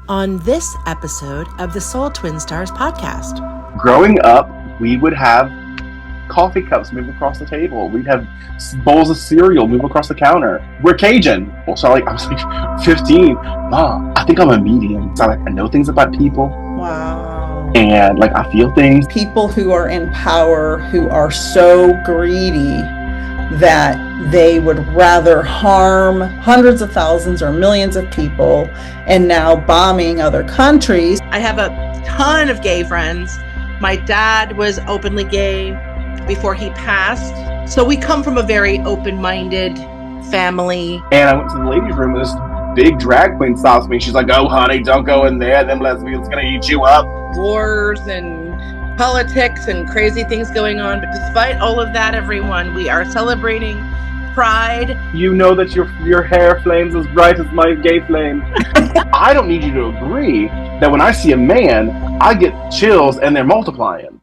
On this episode of the Soul Twin Stars podcast. Growing up, we would have coffee cups move across the table. We'd have bowls of cereal move across the counter. We're Cajun. So I was like 15. Mom, I think I'm a medium. So I know things about people. Wow. And I feel things. People who are in power, who are so greedy that they would rather harm hundreds of thousands or millions of people and now bombing other countries. I have a ton of gay friends. My dad was openly gay before he passed. So we come from a very open-minded family. And I went to the ladies' room and this big drag queen stops me. She's like, "Oh, honey, don't go in there. Them lesbians gonna eat you up." Wars and politics and crazy things going on. But despite all of that, everyone, we are celebrating Pride. You know that your hair flames as bright as my gay flame. I don't need you to agree that when I see a man, I get chills and they're multiplying.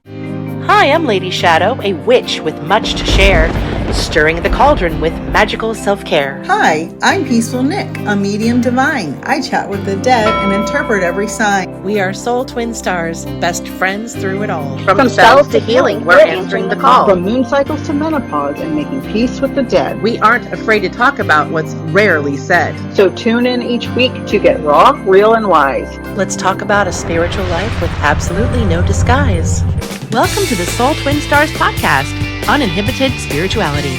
Hi, I'm Lady Shadowe, a witch with much to share, stirring the cauldron with magical self-care. Hi, I'm Peaceful Nick, a medium divine. I chat with the dead and interpret every sign. We are soul twin stars, best friends through it all. From spells to healing, we're answering the call. From moon cycles to menopause and making peace with the dead. We aren't afraid to talk about what's rarely said. So tune in each week to get raw, real, and wise. Let's talk about a spiritual life with absolutely no disguise. Welcome to the Soul Twin Stars podcast, Uninhibited Spirituality.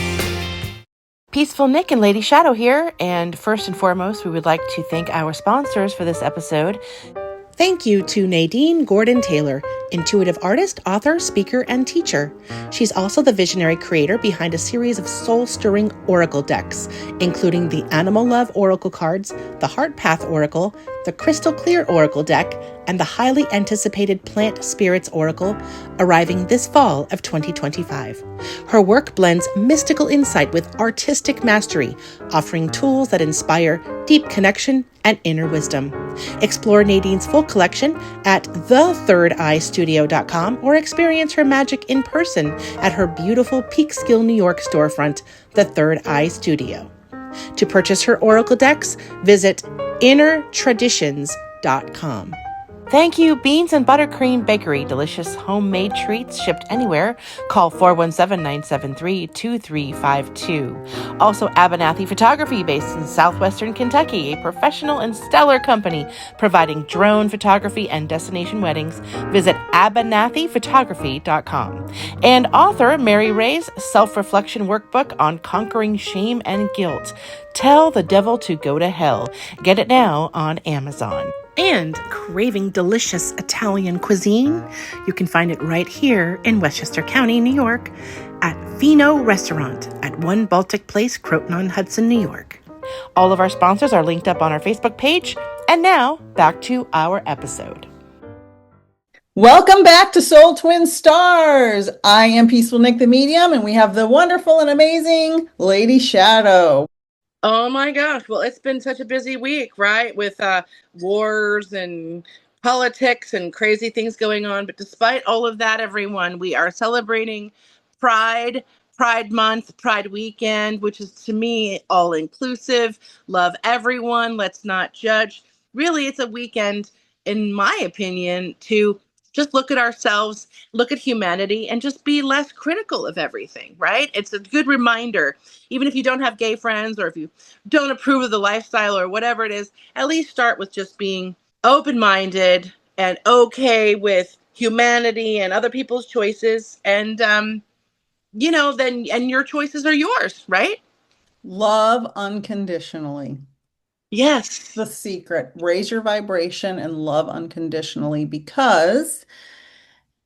Peaceful Nick and Lady Shadowe here, and first and foremost, we would like to thank our sponsors for this episode. Thank you to Nadine Gordon-Taylor, intuitive artist, author, speaker, and teacher. She's also the visionary creator behind a series of soul-stirring oracle decks, including the Animal Love Oracle cards, the Heart Path Oracle, the Crystal Clear Oracle deck, and the highly anticipated Plant Spirits Oracle, arriving this fall of 2025. Her work blends mystical insight with artistic mastery, offering tools that inspire deep connection and inner wisdom. Explore Nadine's full collection at thethirdEyestudio.com or experience her magic in person at her beautiful Peekskill, New York storefront, The Third Eye Studio. To purchase her oracle decks, visit innertraditions.com. Thank you, Beans and Buttercream Bakery. Delicious homemade treats shipped anywhere. Call 417-973-2352. Also, Abernathy Photography, based in southwestern Kentucky, a professional and stellar company providing drone photography and destination weddings. Visit abernathyphotography.com. And author Mary Ray's self-reflection workbook on conquering shame and guilt. Tell the Devil to Go to Hell. Get it now on Amazon. And craving delicious Italian cuisine? You can find it right here in Westchester County, New York, at Fino Restaurant at 1 Baltic Place, Croton-on-Hudson, New York. All of our sponsors are linked up on our Facebook page. And now, back to our episode. Welcome back to Soul Twin Stars. I am Peaceful Nick the Medium, and we have the wonderful and amazing Lady Shadowe. Oh my gosh. Well, it's been such a busy week, right? With wars and politics and crazy things going on. But despite all of that, everyone, we are celebrating Pride Month, Pride Weekend, which is to me all inclusive. Love everyone. Let's not judge. Really, it's a weekend, in my opinion, to just look at ourselves, look at humanity, and just be less critical of everything, right? It's a good reminder, even if you don't have gay friends or if you don't approve of the lifestyle or whatever it is, at least start with just being open-minded and okay with humanity and other people's choices. And, then your choices are yours, right? Love unconditionally. Yes. The secret. Raise your vibration and love unconditionally, because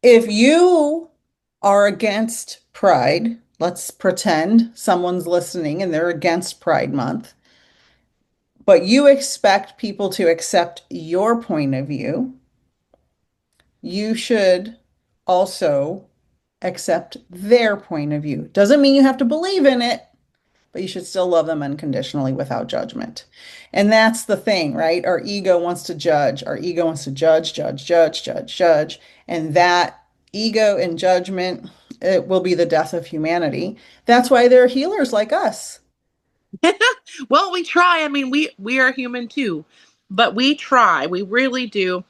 if you are against Pride, let's pretend someone's listening and they're against Pride Month, but you expect people to accept your point of view, you should also accept their point of view. Doesn't mean you have to believe in it, but you should still love them unconditionally without judgment. And that's the thing, right? Our ego wants to judge. Our ego wants to judge. And that ego and judgment, it will be the death of humanity. That's why there are healers like us. Well, we try. I mean, we are human too. But we try, we really do.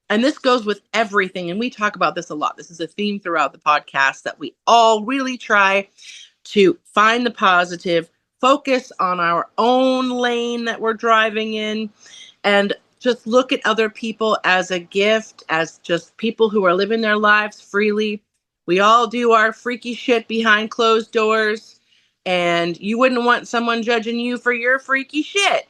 And this goes with everything. And we talk about this a lot. This is a theme throughout the podcast that we all really try to find the positive, focus on our own lane that we're driving in, and just look at other people as a gift, as just people who are living their lives freely. We all do our freaky shit behind closed doors, and you wouldn't want someone judging you for your freaky shit.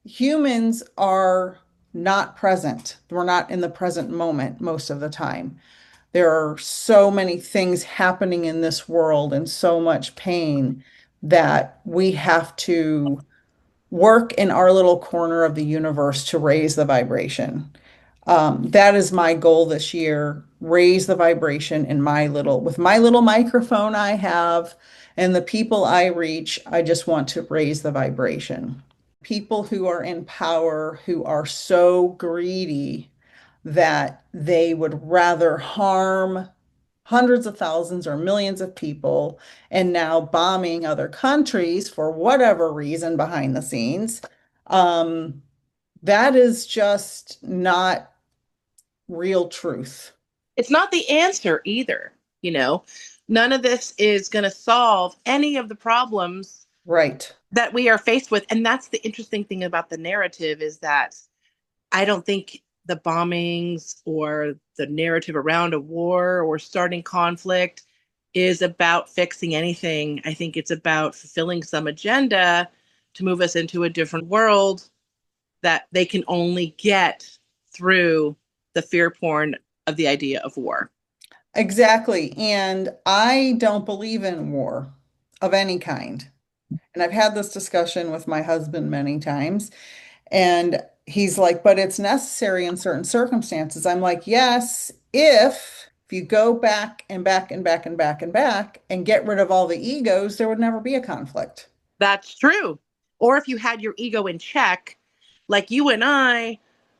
Humans are not present. We're not in the present moment most of the time. There are so many things happening in this world and so much pain that we have to work in our little corner of the universe to raise the vibration. That is my goal this year. Raise the vibration in with my little microphone I have and the people I reach. I just want to raise the vibration. People who are in power, who are so greedy that they would rather harm hundreds of thousands or millions of people and now bombing other countries for whatever reason behind the scenes. That is just not real truth. It's not the answer either. You know, none of this is going to solve any of the problems Right. that we are faced with. And that's the interesting thing about the narrative, is that I don't think the bombings or the narrative around a war or starting conflict is about fixing anything. I think it's about fulfilling some agenda to move us into a different world that they can only get through the fear porn of the idea of war. Exactly. And I don't believe in war of any kind. And I've had this discussion with my husband many times. And he's like, but it's necessary in certain circumstances. I'm like, yes, if you go back and back and back and back and back and get rid of all the egos, there would never be a conflict. That's true. Or if you had your ego in check, like you and I,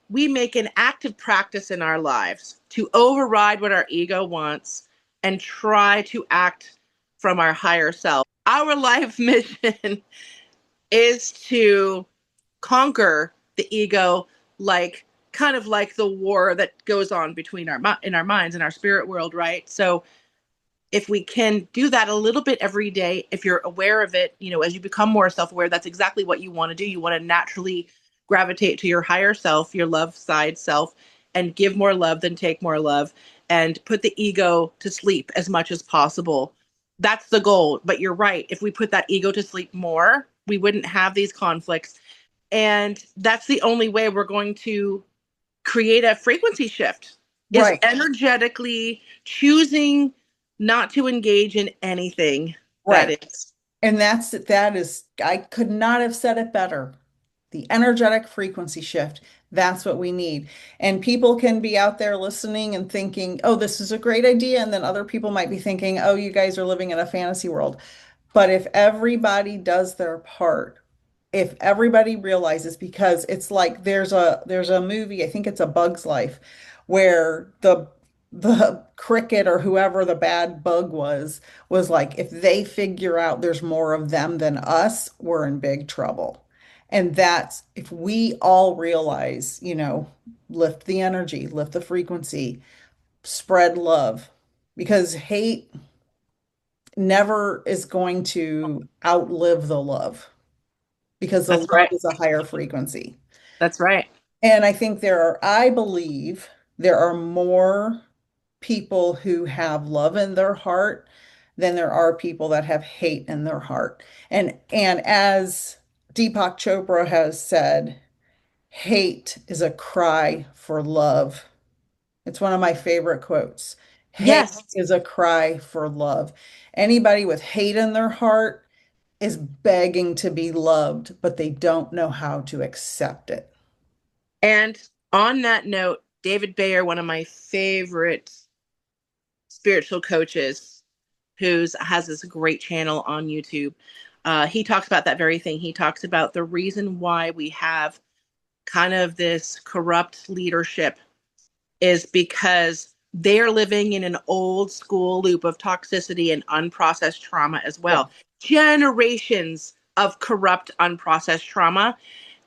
we make an active practice in our lives to override what our ego wants and try to act from our higher self. Our life mission is to conquer the ego, like kind of like the war that goes on between in our minds and our spirit world, right? So if we can do that a little bit every day, if you're aware of it, you know, as you become more self-aware, that's exactly what you want to do. You want to naturally gravitate to your higher self, your love side self, and give more love than take more love, and put the ego to sleep as much as possible. That's the goal. But you're right. If we put that ego to sleep more, we wouldn't have these conflicts. And that's the only way we're going to create a frequency shift, is Right. energetically choosing not to engage in anything Right. that is. And that is, I could not have said it better. The energetic frequency shift. That's what we need. And people can be out there listening and thinking, oh, this is a great idea. And then other people might be thinking, oh, you guys are living in a fantasy world. But if everybody does their part, if everybody realizes, because it's like there's a movie, I think it's A Bug's Life, where the cricket or whoever the bad bug was like, if they figure out there's more of them than us, we're in big trouble. And that's if we all realize, lift the energy, lift the frequency, spread love, because hate never is going to outlive the love, because the That's love right. is a higher frequency. That's right. And I believe there are more people who have love in their heart than there are people that have hate in their heart. And as Deepak Chopra has said, hate is a cry for love. It's one of my favorite quotes. Hate Yes. is a cry for love. Anybody with hate in their heart is begging to be loved, but they don't know how to accept it. And on that note, David Bayer, one of my favorite spiritual coaches, who has this great channel on YouTube, he talks about that very thing. He talks about the reason why we have kind of this corrupt leadership is because they're living in an old school loop of toxicity and unprocessed trauma as well. Generations of corrupt, unprocessed trauma.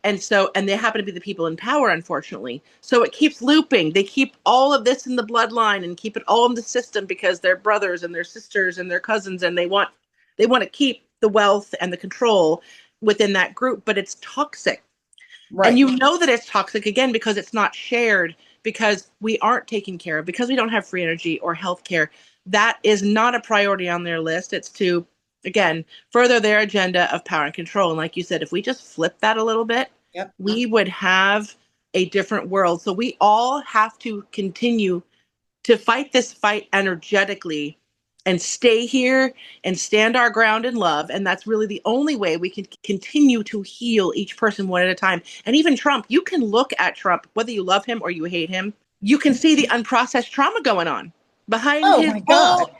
And they happen to be the people in power, unfortunately. So it keeps looping. They keep all of this in the bloodline and keep it all in the system because they're brothers and their sisters and their cousins, and they want to keep the wealth and the control within that group, but it's toxic. Right. And you know that it's toxic, again, because it's not shared, because we aren't taken care of, because we don't have free energy or health care. That is not a priority on their list. It's to, again, further their agenda of power and control. And like you said, if we just flip that a little bit, Yep. we would have a different world. So we all have to continue to fight this fight energetically and stay here and stand our ground in love. And that's really the only way we can continue to heal each person one at a time. And even Trump, you can look at Trump, whether you love him or you hate him, you can see the unprocessed trauma going on behind his my God.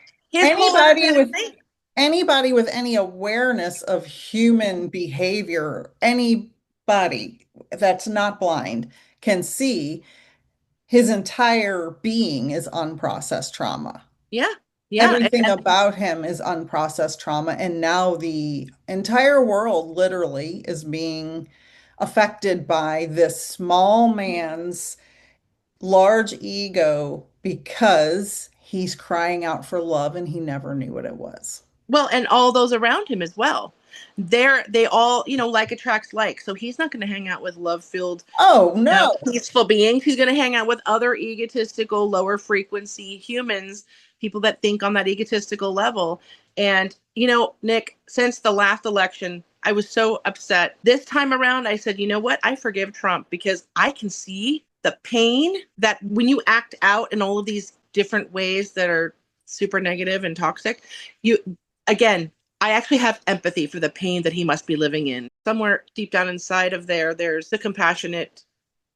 Anybody with any awareness of human behavior, anybody that's not blind can see his entire being is unprocessed trauma. Yeah. Everything about him is unprocessed trauma. And now the entire world literally is being affected by this small man's large ego because he's crying out for love and he never knew what it was. Well, and all those around him as well. They all, like attracts like. So he's not going to hang out with love-filled, peaceful beings. He's going to hang out with other egotistical, lower frequency humans, people that think on that egotistical level. And, Nick, since the last election, I was so upset. This time around, I said, you know what? I forgive Trump because I can see the pain that when you act out in all of these different ways that are super negative and toxic, again, I actually have empathy for the pain that he must be living in. Somewhere deep down inside of there's the compassionate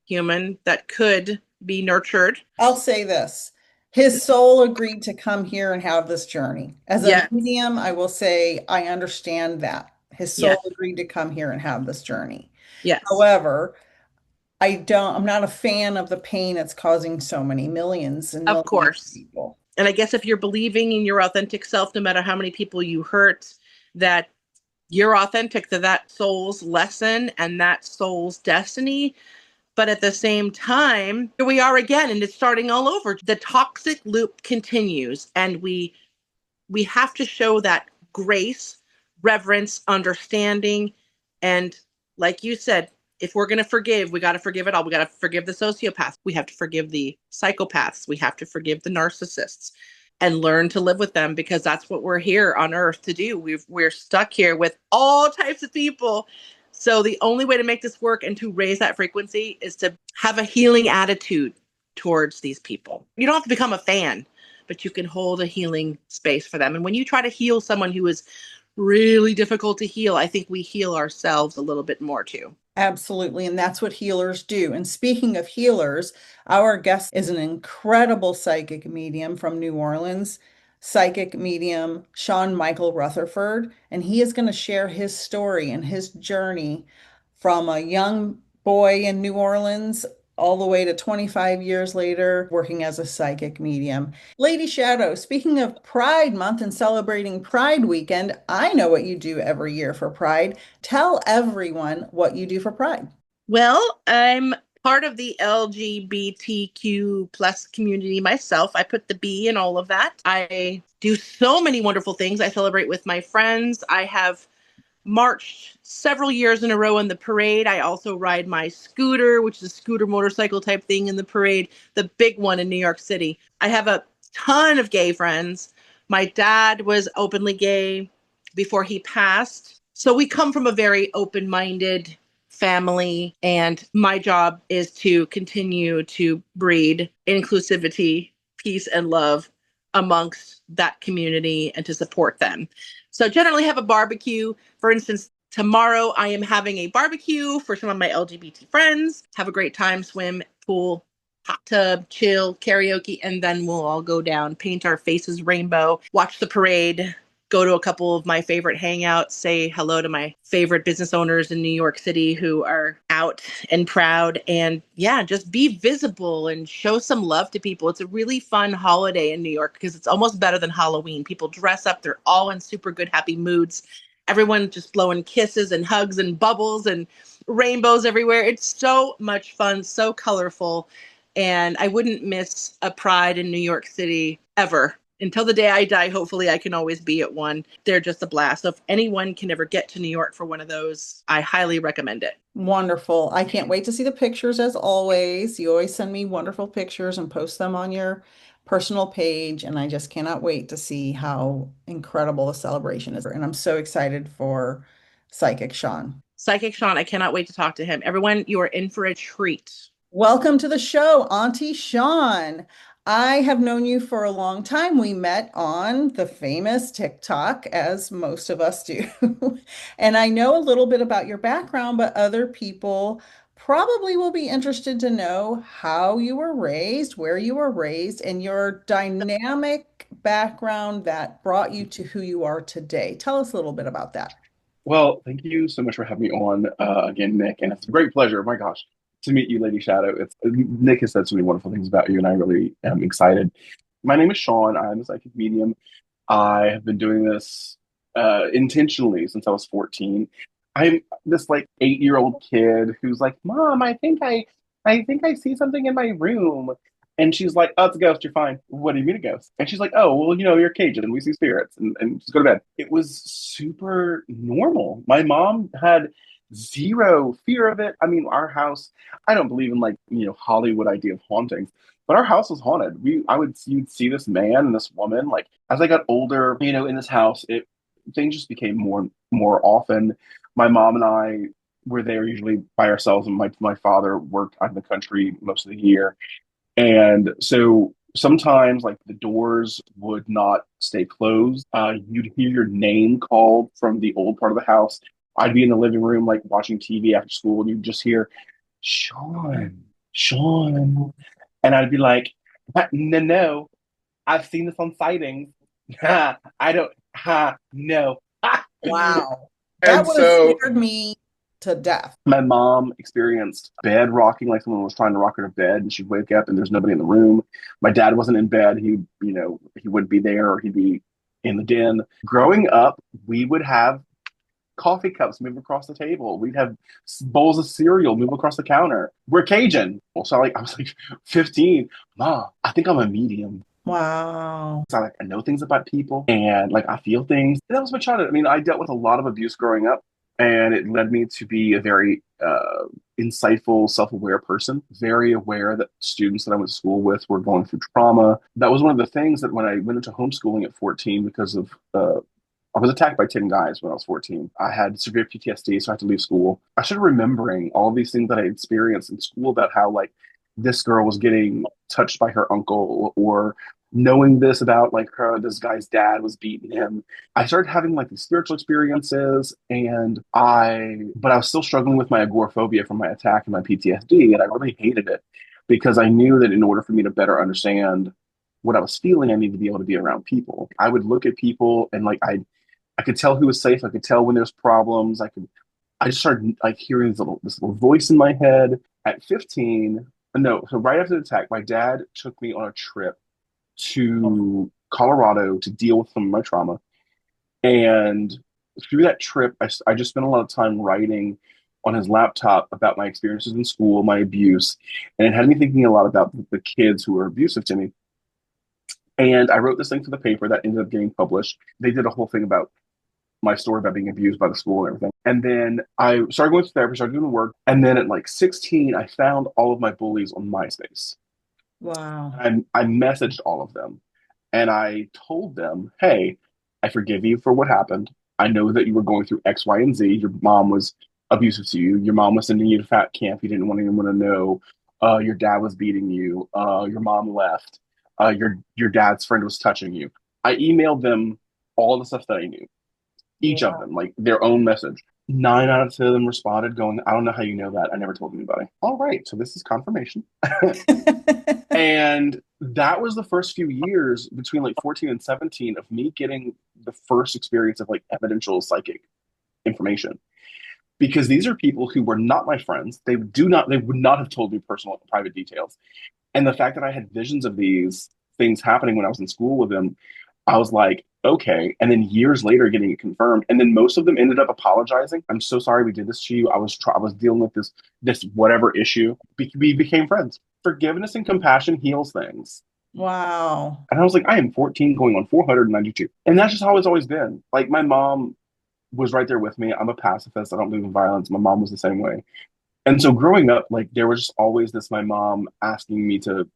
human that could be nurtured. I'll say this. His soul agreed to come here and have this journey. As a medium, I will say I understand that. His soul agreed to come here and have this journey. Yes. However, I'm not a fan of the pain it's causing so many millions and millions of people. And I guess if you're believing in your authentic self, no matter how many people you hurt, that you're authentic to that soul's lesson and that soul's destiny. But at the same time, here we are again, and it's starting all over. The toxic loop continues, and we have to show that grace, reverence, understanding. And like you said, if we're going to forgive, we got to forgive it all. We got to forgive the sociopaths. We have to forgive the psychopaths. We have to forgive the narcissists and learn to live with them, because that's what we're here on earth to do. We're stuck here with all types of people. So the only way to make this work and to raise that frequency is to have a healing attitude towards these people. You don't have to become a fan, but you can hold a healing space for them. And when you try to heal someone who is really difficult to heal, I think we heal ourselves a little bit more too. Absolutely. And that's what healers do. And speaking of healers, our guest is an incredible psychic medium from New Orleans, psychic medium Sean Michael Rutherford. And he is going to share his story and his journey from a young boy in New Orleans all the way to 25 years later, working as a psychic medium. Lady Shadowe, speaking of Pride Month and celebrating Pride Weekend, I know what you do every year for Pride. Tell everyone what you do for Pride. Well, I'm part of the LGBTQ plus community myself. I put the B in all of that. I do so many wonderful things. I celebrate with my friends. I have marched several years in a row in the parade. I also ride my scooter, which is a scooter motorcycle type thing in the parade, the big one in New York City. I have a ton of gay friends. My dad was openly gay before he passed. So we come from a very open-minded family, and my job is to continue to breed inclusivity, peace, and love amongst that community and to support them. So generally have a barbecue. For instance, tomorrow I am having a barbecue for some of my LGBT friends. Have a great time, swim, pool, hot tub, chill, karaoke, and then we'll all go down, paint our faces rainbow, watch the parade, go to a couple of my favorite hangouts, say hello to my favorite business owners in New York City who are out and proud, and just be visible and show some love to people. It's a really fun holiday in New York because it's almost better than Halloween. People dress up. They're all in super good, happy moods. Everyone just blowing kisses and hugs and bubbles, and rainbows everywhere. It's so much fun, so colorful. And I wouldn't miss a Pride in New York City ever. Until the day I die, hopefully I can always be at one. They're just a blast. So if anyone can ever get to New York for one of those, I highly recommend it. Wonderful. I can't wait to see the pictures as always. You always send me wonderful pictures and post them on your personal page, and I just cannot wait to see how incredible the celebration is. And I'm so excited for Psychic Sean. Psychic Sean, I cannot wait to talk to him. Everyone, you are in for a treat. Welcome to the show, Auntie Sean. I have known you for a long time. We met on the famous TikTok, as most of us do. And I know a little bit about your background, but other people probably will be interested to know how you were raised, where you were raised, and your dynamic background that brought you to who you are today. Tell us a little bit about that. Well, thank you so much for having me on again, Nick. And it's a great pleasure. My gosh, to meet you, Lady Shadowe. Nick has said so many wonderful things about you, and I really am excited. My name is Sean. I'm a psychic medium. I have been doing this intentionally since I was 14. I'm this like 8-year-old kid who's like, Mom, I think I see something in my room. And she's like, oh, it's a ghost. You're fine. What do you mean a ghost? And she's like, oh, well, you're Cajun and we see spirits and just go to bed. It was super normal. My mom had zero fear of it. I mean, our house, I don't believe in like, Hollywood idea of hauntings, but our house was haunted. You'd see this man and this woman. Like as I got older, in this house, things just became more often. My mom and I were there usually by ourselves, and my father worked out in the country most of the year. And so sometimes, like, the doors would not stay closed. You'd hear your name called from the old part of the house. I'd be in the living room, like, watching TV after school, and you'd just hear, Sean, Sean. And I'd be like, no, no, I've seen this on sightings. I don't, no. Wow. That And would have so scared me to death. my mom experienced bed rocking, like someone was trying to rock her to bed, and she'd wake up and there's nobody in the room. My dad wasn't in bed. He wouldn't be there, or he'd be in the den. Growing up, we would have coffee cups move across the table. We'd have bowls of cereal move across the counter. We're Cajun. Well, so I was like 15. Ma, I think I'm a medium. Wow. So I know things about people, and like I feel things. That was my childhood. I mean, I dealt with a lot of abuse growing up, and it led me to be a very insightful, self-aware person. Very aware that students that I went to school with were going through trauma. That was one of the things that when I went into homeschooling at 14, because of I was attacked by 10 guys when I was 14. I had severe PTSD, so I had to leave school. I started remembering all these things that I experienced in school about how, like, this girl was getting touched by her uncle, or knowing this about like this guy's dad was beating him. I started having like these spiritual experiences, but I was still struggling with my agoraphobia from my attack and my PTSD, and I really hated it because I knew that in order for me to better understand what I was feeling, I needed to be able to be around people. I would look at people and like I could tell who was safe. I could tell when there's problems. I just started like hearing this little voice in my head at 15. No, so right after the attack, my dad took me on a trip to Colorado to deal with some of my trauma. And through that trip, I just spent a lot of time writing on his laptop about my experiences in school, my abuse. And it had me thinking a lot about the kids who were abusive to me. And I wrote this thing for the paper that ended up getting published. They did a whole thing about my story about being abused by the school and everything. And then I started going to therapy, started doing the work. And then at like 16, I found all of my bullies on MySpace. Wow. I messaged all of them and I told them, hey, I forgive you for what happened. I know that you were going through X, Y, and Z. Your mom was abusive to you. Your mom was sending you to fat camp. You didn't want anyone to know. Your dad was beating you. Your mom left. Your dad's friend was touching you. I emailed them all the stuff that I knew. Each of them, like their own message. 9 out of 10 of them responded going, I don't know how you know that. I never told anybody. All right, so this is confirmation. And that was the first few years between like 14 and 17 of me getting the first experience of like evidential psychic information. Because these are people who were not my friends. They would not have told me personal private details. And the fact that I had visions of these things happening when I was in school with them, I was like, okay. And then years later getting it confirmed. And then most of them ended up apologizing. I'm so sorry we did this to you. I was dealing with this whatever issue. We became friends. Forgiveness and compassion heals things. Wow. And I was like, I am 14 going on 492. And that's just how it's always been. Like my mom was right there with me. I'm a pacifist. I don't believe in violence. My mom was the same way. And so growing up, like there was just always this my mom asking me to,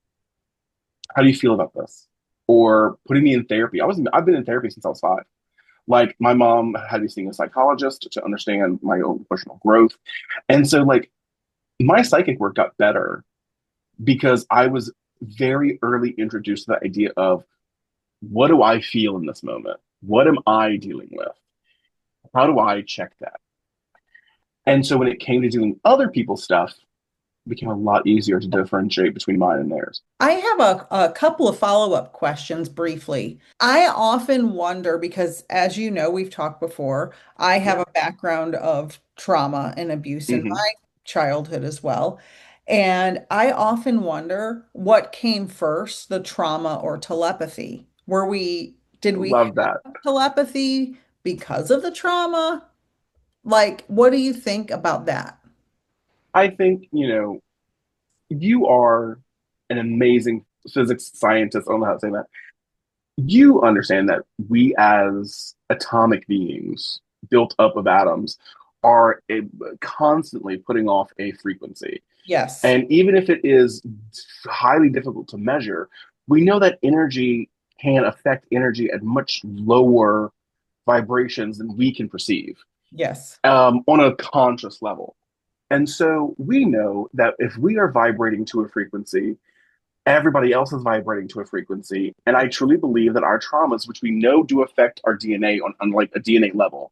how do you feel about this? Or putting me in therapy. I've been in therapy since I was 5. Like my mom had me seeing a psychologist to understand my own personal growth. And so like my psychic work got better because I was very early introduced to the idea of what do I feel in this moment? What am I dealing with? How do I check that? And so when it came to doing other people's stuff, it became a lot easier to differentiate between mine and theirs. I have a couple of follow-up questions briefly. I often wonder because, as you know, we've talked before, I have Yeah. a background of trauma and abuse in Hmm. my childhood as well. And I often wonder what came first, the trauma or telepathy? Did we Love that. have telepathy because of the trauma? Like, what do you think about that? I think, you are an amazing physics scientist. I don't know how to say that. You understand that we as atomic beings built up of atoms are constantly putting off a frequency. Yes. And even if it is highly difficult to measure, we know that energy can affect energy at much lower vibrations than we can perceive Yes. on a conscious level. And so we know that if we are vibrating to a frequency, everybody else is vibrating to a frequency. And I truly believe that our traumas, which we know do affect our DNA on like a DNA level,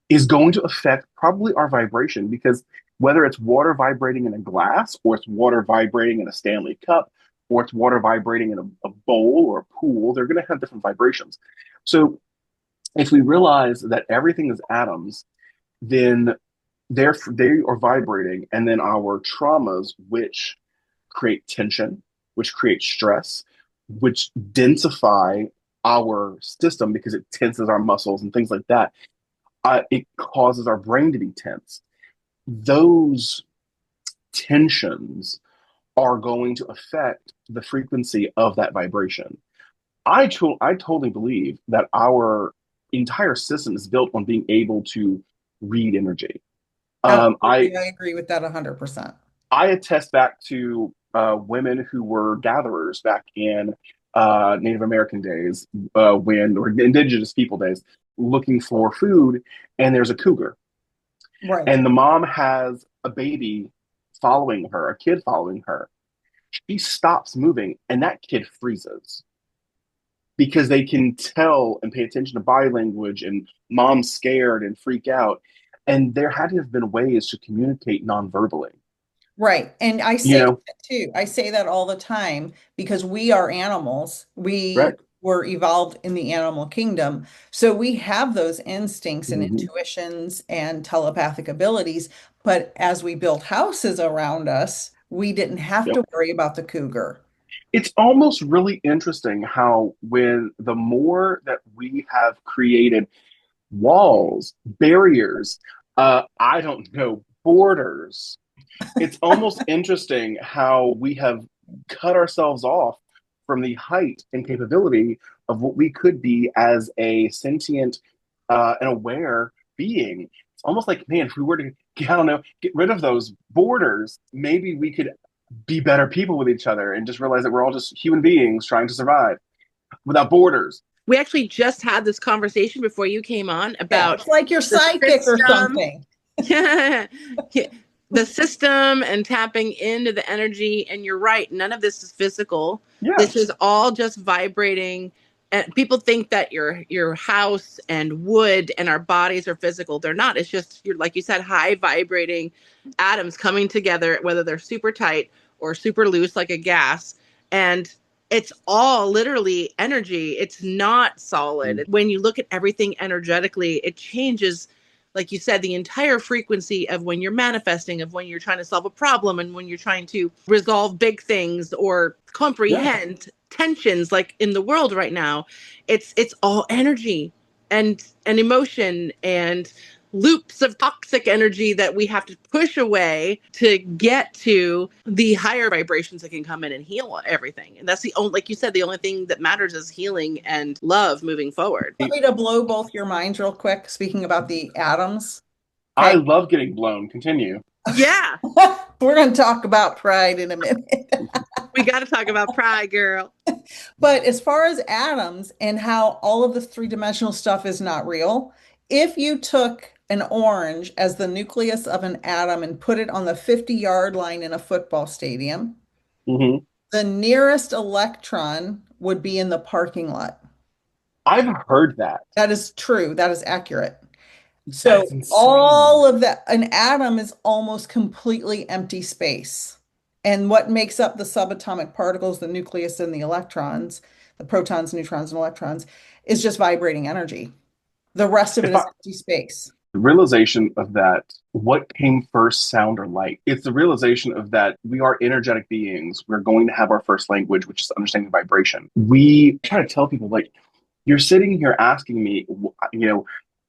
is going to affect probably our vibration because whether it's water vibrating in a glass or it's water vibrating in a Stanley cup or it's water vibrating in a bowl or a pool, they're going to have different vibrations. So if we realize that everything is atoms, then they are vibrating, and then our traumas, which create tension, which create stress, which densify our system because it tenses our muscles and things like that. It causes our brain to be tense. Those tensions are going to affect the frequency of that vibration. I totally believe that our entire system is built on being able to read energy. Um, I Absolutely, I agree with that 100%. I attest back to women who were gatherers back in Native American days, when or indigenous people days, looking for food, and there's a cougar, Right. and the mom has a baby following her, a kid following her. She stops moving, and that kid freezes because they can tell and pay attention to body language, and mom's scared and freak out. And there had to have been ways to communicate non-verbally. Right. And I You say know, that too. I say that all the time because we are animals. We right? were evolved in the animal kingdom. So we have those instincts and Mm-hmm. intuitions and telepathic abilities. But as we built houses around us, we didn't have Yep. to worry about the cougar. It's almost really interesting how when the more that we have created walls, barriers, I don't know, borders, it's almost interesting how we have cut ourselves off from the height and capability of what we could be as a sentient and aware being. It's almost like, man, if we were to, I don't know, get rid of those borders, maybe we could be better people with each other and just realize that we're all just human beings trying to survive without borders. We actually just had this conversation before you came on Yeah, about it's like your the sidekick or system. something. Yeah. The system and tapping into the energy. And you're right, none of this is physical. Yeah. This is all just vibrating. And people think that your house and wood and our bodies are physical. They're not. It's just, you're, like you said, high vibrating atoms coming together, whether they're super tight or super loose like a gas. And it's all literally energy. It's not solid. When you look at everything energetically, it changes, like you said, the entire frequency of when you're manifesting, of when you're trying to solve a problem, and when you're trying to resolve big things or Yeah. comprehend tensions like in the world right now, it's all energy and emotion and loops of toxic energy that we have to push away to get to the higher vibrations that can come in and heal everything. And that's the only, like you said, the only thing that matters is healing and love moving forward. Want me to blow both your minds real quick, speaking about the atoms? I Okay. love getting blown. Continue. Yeah. We're going to talk about pride in a minute. We got to talk about pride, girl. But as far as atoms and how all of the three-dimensional stuff is not real, if you took an orange as the nucleus of an atom and put it on the 50-yard line in a football stadium, Hmm. the nearest electron would be in the parking lot. I've heard that. That is true. That is accurate. So That's insane. all of that, an atom is almost completely empty space. And what makes up the subatomic particles, the nucleus and the electrons, the protons, neutrons, and electrons, is just vibrating energy. The rest of it If is I, empty space. the realization of that, what came first, sound or light? It's the realization of that we are energetic beings. We're going to have our first language, which is understanding vibration. We try to tell people, like, you're sitting here asking me,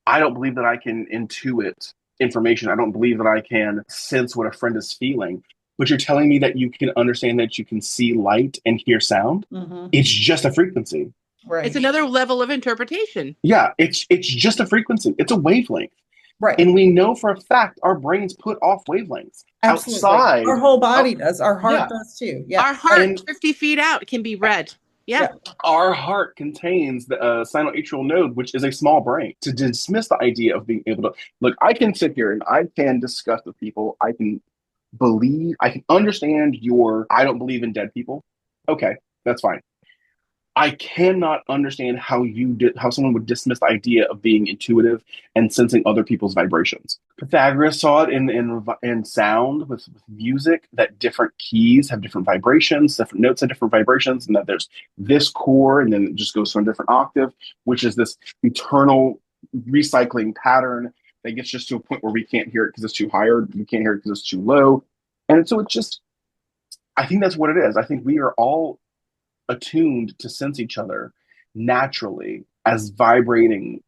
I don't believe that I can intuit information. I don't believe that I can sense what a friend is feeling. But you're telling me that you can understand that you can see light and hear sound. Mhm. It's just a frequency. Right. It's another level of interpretation. Yeah, it's just a frequency. It's a wavelength. Right. And we know for a fact our brains put off wavelengths. Absolutely. Outside. Our whole body does. Our heart Yeah. does too. Yeah. Our heart, And 50 feet out, can be read. Yeah. our heart contains the sinoatrial node, which is a small brain. To dismiss the idea of being able to look, I can sit here and I can discuss with people. I can understand I don't believe in dead people. Okay, that's fine. I cannot understand how someone would dismiss the idea of being intuitive and sensing other people's vibrations. Pythagoras saw it in sound with music, that different keys have different vibrations, different notes have different vibrations, and that there's this chord and then it just goes to a different octave, which is this eternal recycling pattern that gets just to a point where we can't hear it because it's too high, or we can't hear it because it's too low. And so it's just, I think that's what it is. I think we are all attuned to sense each other naturally as vibrating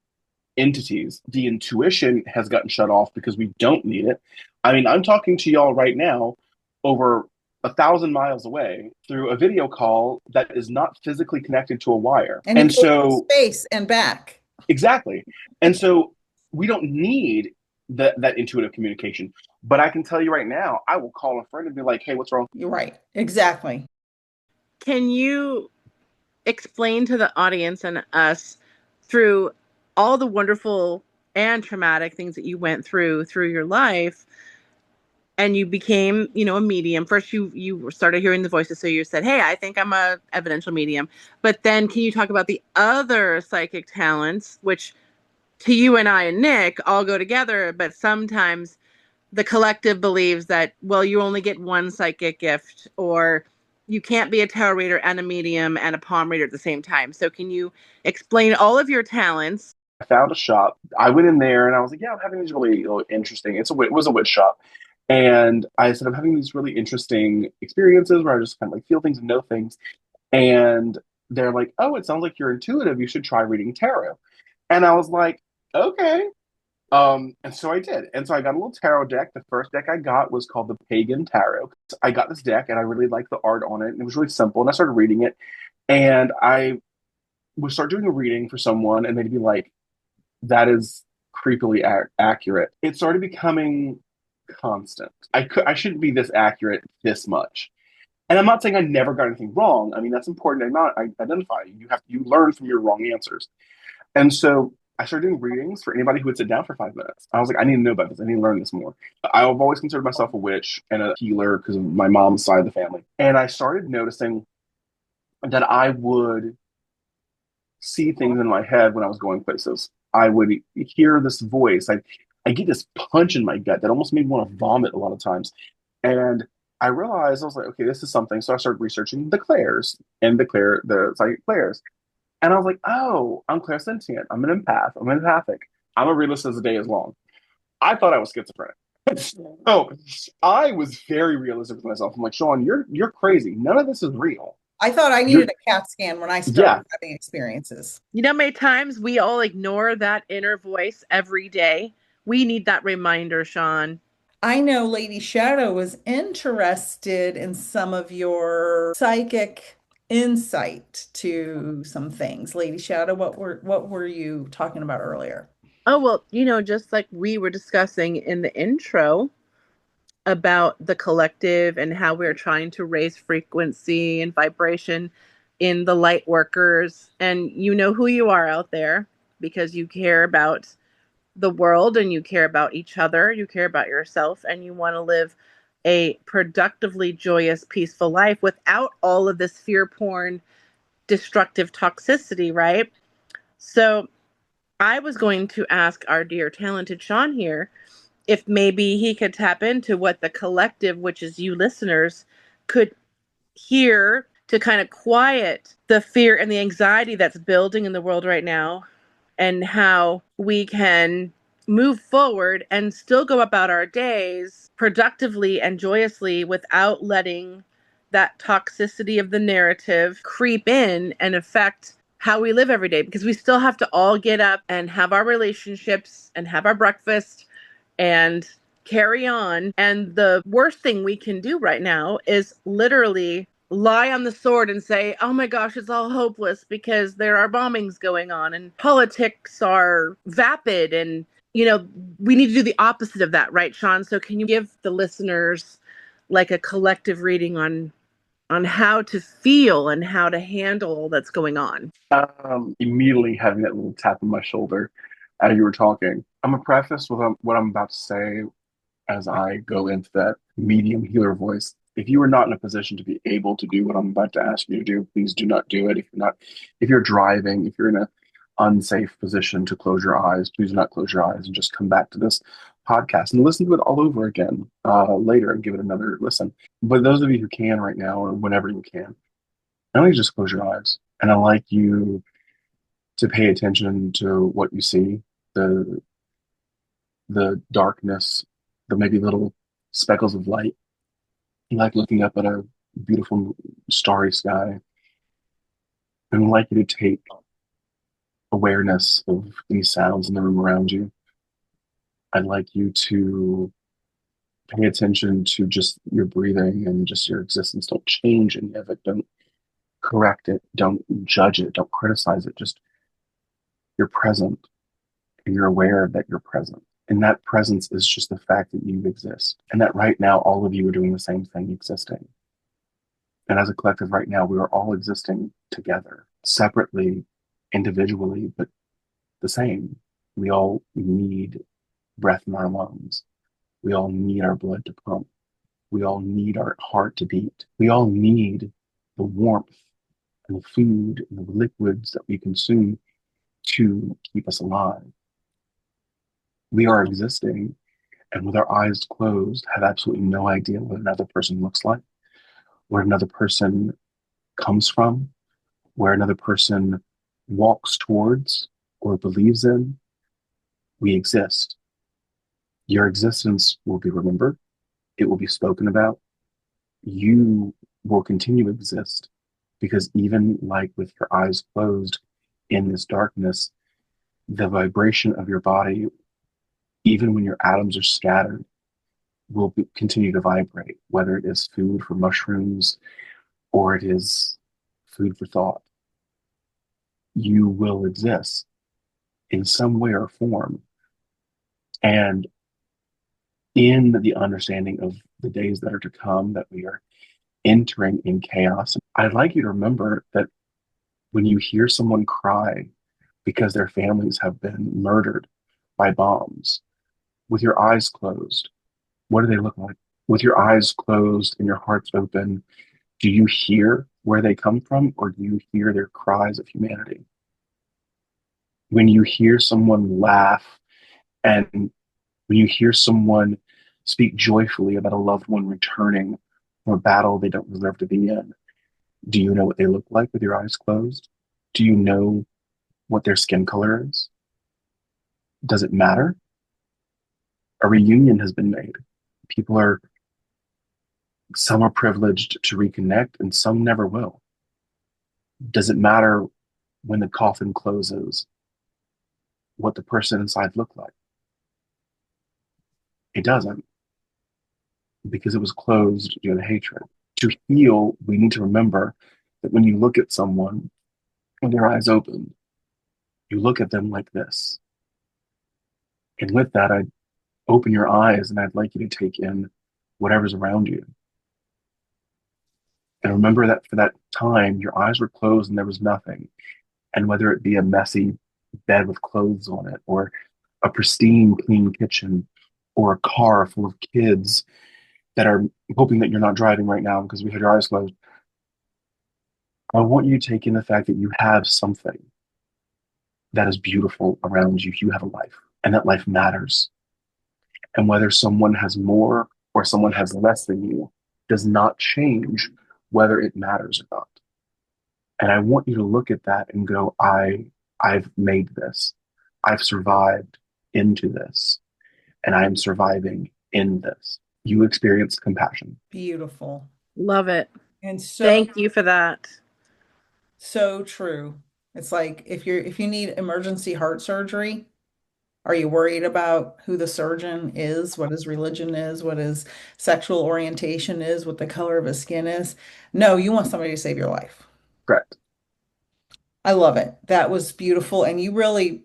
entities. The intuition has gotten shut off because we don't need it. I mean, I'm talking to y'all right now over 1,000 miles away through a video call that is not physically connected to a wire. And so space and back. Exactly. And so we don't need that intuitive communication. But I can tell you right now, I will call a friend and be like, hey, what's wrong? You're right. Exactly. Can you explain to the audience and us, through all the wonderful and traumatic things that you went through your life, and you became, a medium? First, you started hearing the voices, so you said, hey, I think I'm a evidential medium. But then can you talk about the other psychic talents, which to you and I and Nick all go together, but sometimes the collective believes that, well, you only get one psychic gift, or you can't be a tarot reader and a medium and a palm reader at the same time. So can you explain all of your talents? I found a shop. I went in there and I was like, yeah, I'm having these really interesting, it was a witch shop. And I said, I'm having these really interesting experiences where I just kind of like feel things and know things. And they're like, oh, it sounds like you're intuitive. You should try reading tarot. And I was like, okay. And so I did. And so I got a little tarot deck. The first deck I got was called the Pagan Tarot. I got this deck and I really liked the art on it. And it was really simple. And I started reading it. And I would start doing a reading for someone and they'd be like, that is creepily accurate. It started becoming constant. I shouldn't be this accurate this much. And I'm not saying I never got anything wrong. I mean, that's important. I identify. You learn from your wrong answers. And so I started doing readings for anybody who would sit down for 5 minutes. I was like, I need to know about this. I need to learn this more. I've always considered myself a witch and a healer because of my mom's side of the family. And I started noticing that I would see things in my head when I was going places. I would hear this voice. I get this punch in my gut that almost made me want to vomit a lot of times. And I realized, I was like, okay, this is something. So I started researching the clairs and the psychic clairs. And I was like, oh, I'm clairsentient. I'm an empath. I'm empathic. I'm a realist as the day is long. I thought I was schizophrenic. So I was very realistic with myself. I'm like, Sean, you're crazy. None of this is real. I thought I You're, needed a CAT scan when I yeah. started having experiences. You know how many times we all ignore that inner voice every day? We need that reminder, Sean. I know Lady Shadowe was interested in some of your psychic insight to some things. Lady Shadowe, what were you talking about earlier? Oh, well, just like we were discussing in the intro about the collective and how we're trying to raise frequency and vibration in the light workers. And you know who you are out there because you care about the world and you care about each other, you care about yourself, and you want to live a productively joyous, peaceful life without all of this fear porn, destructive toxicity, right? So I was going to ask our dear talented Sean here if maybe he could tap into what the collective, which is you listeners, could hear to kind of quiet the fear and the anxiety that's building in the world right now, and how we can move forward and still go about our days productively and joyously without letting that toxicity of the narrative creep in and affect how we live every day, because we still have to all get up and have our relationships and have our breakfast and carry on. And the worst thing we can do right now is literally lie on the sword and say, oh my gosh, it's all hopeless because there are bombings going on and politics are vapid. And, we need to do the opposite of that, right, Sean? So can you give the listeners like a collective reading on how to feel and how to handle all that's going on? Immediately having that little tap on my shoulder as you were talking. I'm going to preface with what I'm about to say as I go into that medium healer voice. If you are not in a position to be able to do what I'm about to ask you to do, please do not do it. If you're driving, if you're in an unsafe position to close your eyes, please do not close your eyes and just come back to this podcast and listen to it all over again later and give it another listen. But those of you who can right now or whenever you can, I want you to just close your eyes. And I like you to pay attention to what you see, the the darkness, the maybe little speckles of light, like looking up at a beautiful starry sky. And I'd like you to take awareness of these sounds in the room around you. I'd like you to pay attention to just your breathing and just your existence. Don't change any of it. Don't correct it. Don't judge it. Don't criticize it. Just you're present and you're aware that you're present. And that presence is just the fact that you exist. And that right now, all of you are doing the same thing, existing. And as a collective right now, we are all existing together, separately, individually, but the same. We all need breath in our lungs. We all need our blood to pump. We all need our heart to beat. We all need the warmth and the food and the liquids that we consume to keep us alive. We are existing and with our eyes closed, have absolutely no idea what another person looks like, where another person comes from, where another person walks towards or believes in. We exist. Your existence will be remembered. It will be spoken about. You will continue to exist because even like with your eyes closed in this darkness, the vibration of your body, even when your atoms are scattered, will continue to vibrate, whether it is food for mushrooms or it is food for thought. You will exist in some way or form. And in the understanding of the days that are to come, that we are entering in chaos, I'd like you to remember that when you hear someone cry because their families have been murdered by bombs, with your eyes closed, what do they look like? With your eyes closed and your hearts open, do you hear where they come from, or do you hear their cries of humanity? When you hear someone laugh and when you hear someone speak joyfully about a loved one returning from a battle they don't deserve to be in, do you know what they look like with your eyes closed? Do you know what their skin color is? Does it matter? A reunion has been made. People are, some are privileged to reconnect and some never will. Does it matter when the coffin closes what the person inside looked like? It doesn't, because it was closed due to hatred. To heal, we need to remember that when you look at someone with their eyes open, you look at them like this. And with that, I open your eyes and I'd like you to take in whatever's around you. And remember that for that time, your eyes were closed and there was nothing. And whether it be a messy bed with clothes on it, or a pristine, clean kitchen, or a car full of kids that are hoping that you're not driving right now because we had your eyes closed, I want you to take in the fact that you have something that is beautiful around you. You have a life, and that life matters. And whether someone has more or someone has less than you does not change whether it matters or not. And I want you to look at that and go, I've made this. I've survived into this, and I am surviving in this. You experience compassion. Beautiful. Love it. And so, Thank you for that. so true. It's like if you need emergency heart surgery, are you worried about who the surgeon is, what his religion is, what his sexual orientation is, what the color of his skin is? No, you want somebody to save your life. Correct. I love it. That was beautiful. And you really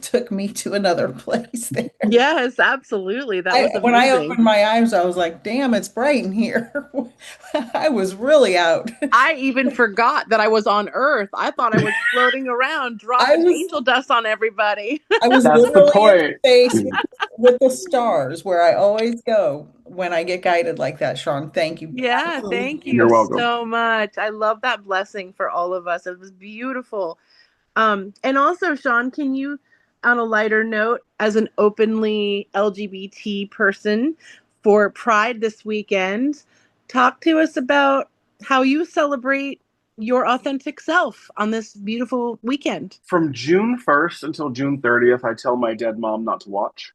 took me to another place there. Yes, absolutely. That was When I amazing. opened my eyes, I was like, damn, it's bright in here. I was really out. I even forgot that I was on Earth. I thought I was floating around, I dropping was angel dust on everybody. I was That's the literally in point. space with the stars where I always go when I get guided like that, Sean. Thank you. Yeah, Absolutely thank You're you beautiful. welcome. so much. I love that blessing for all of us. It was beautiful. And also, Sean, can you, on a lighter note, as an openly LGBT person for Pride this weekend, talk to us about how you celebrate your authentic self on this beautiful weekend? From June 1st until June 30th, I tell my dead mom not to watch.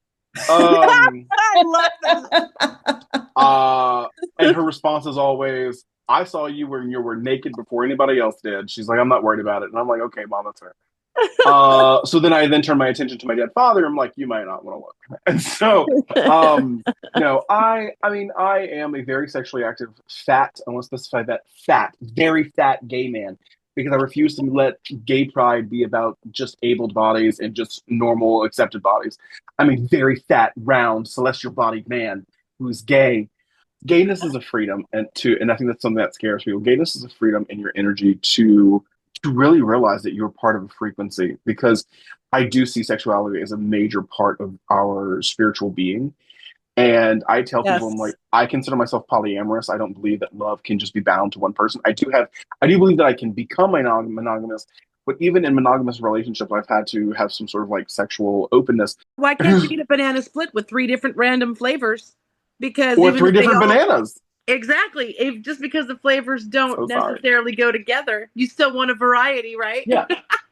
Um, I love that. uh, and her response is always, I saw you when you were naked before anybody else did. She's like, I'm not worried about it. And I'm like, okay, mom, that's fair. So then I then turn my attention to my dead father. I'm like, you might not want to look. And so, no, I mean, I am a very sexually active, fat, I want to specify that, fat, very fat gay man because I refuse to let gay pride be about just abled bodies and just normal accepted bodies. I'm a very fat, round, celestial bodied man who's gay. Gayness is a freedom, and I think that's something that scares people. Gayness is a freedom in your energy to really realize that you're part of a frequency, because I do see sexuality as a major part of our spiritual being. And I tell people, I'm Yes. like, I consider myself polyamorous. I don't believe that love can just be bound to one person. I do believe that I can become monogamous, but even in monogamous relationships, I've had to have some sort of like sexual openness. Why can't you eat a banana split with three different random flavors? Because Or even three if they different all bananas. exactly, if just because the flavors don't So sorry. necessarily go together, you still want a variety, right? Yeah.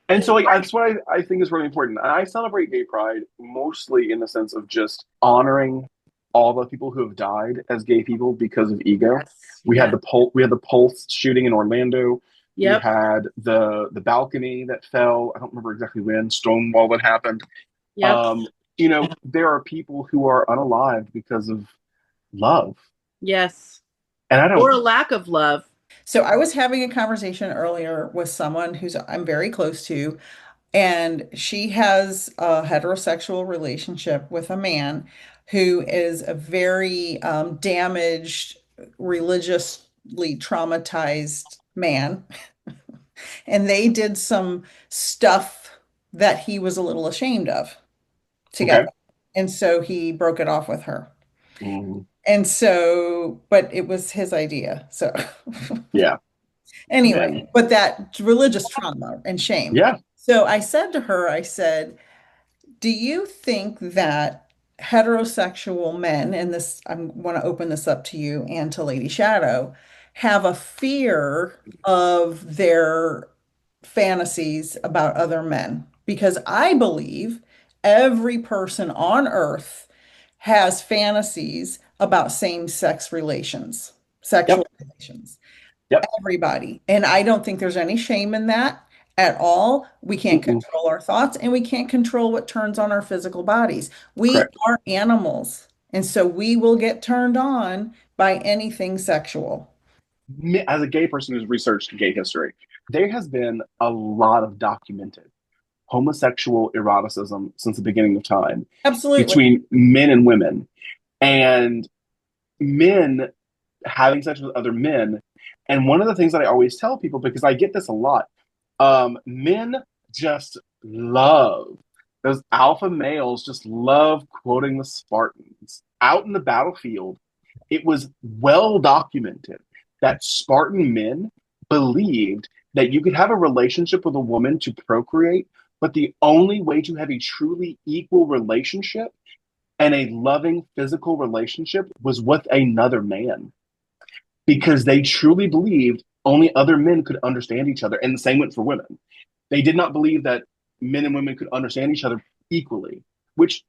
And so, like, that's what I think is really important. And I celebrate gay pride mostly in the sense of just honoring all the people who have died as gay people because of ego. Yes. Yeah. We had the Pulse shooting in Orlando. We Yep. had the balcony that fell. I don't remember exactly when. Stonewall that happened. Yep. Um, there are people who are unalived because of love, Yes. and I Or don't. a lack of love. So I was having a conversation earlier with someone who's I'm very close to, and she has a heterosexual relationship with a man who is a very damaged, religiously traumatized man. And they did some stuff that he was a little ashamed of Okay. together. And so he broke it off with her. Mhm. And so, but it was his idea. So Yeah. anyway, And but that religious trauma and shame. yeah. So I said to her, I said, do you think that heterosexual men, and this, I want to open this up to you and to Lady Shadowe, have a fear of their fantasies about other men? Because I believe every person on earth has fantasies about same-sex relations, Yep. sexual relations. Yep. Everybody. And I don't think there's any shame in that at all. We can't Mm-mm. control our thoughts and we can't control what turns on our physical bodies. We Correct. are animals. And so we will get turned on by anything sexual. As a gay person who's researched gay history, there has been a lot of documented homosexual eroticism since the beginning of time Absolutely. between men and women, and men having sex with other men. And one of the things that I always tell people, because I get this a lot, men just love, those alpha males just love quoting the Spartans. Out in the battlefield, it was well documented that Spartan men believed that you could have a relationship with a woman to procreate, but the only way to have a truly equal relationship and a loving physical relationship was with another man, because they truly believed only other men could understand each other. And the same went for women. They did not believe that men and women could understand each other equally, which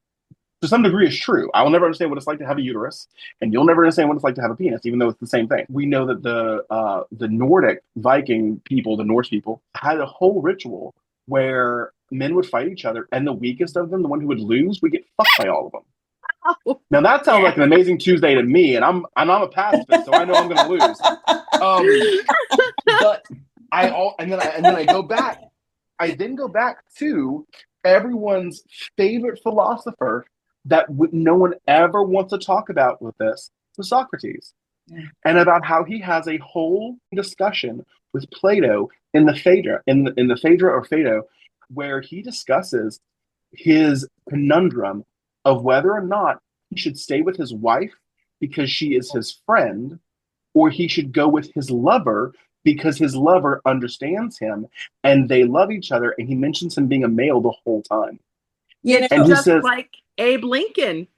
to some degree is true. I will never understand what it's like to have a uterus, and you'll never understand what it's like to have a penis, even though it's the same thing. We know that the Nordic Viking people, the Norse people, had a whole ritual where men would fight each other, and the weakest of them, the one who would lose, would get fucked by all of them. Now that sounds like an amazing Tuesday to me, and I'm a pacifist, so I know I'm going to lose. But and then I go back. I then go back to everyone's favorite philosopher that no one ever wants to talk about with this, was Socrates, and about how he has a whole discussion with Plato in the Phaedra, in the Phaedra or Phaedo, where he discusses his conundrum of whether or not he should stay with his wife because she is his friend, or he should go with his lover because his lover understands him and they love each other. And he mentions him being a male the whole time. You know, And he just says, like Abe Lincoln,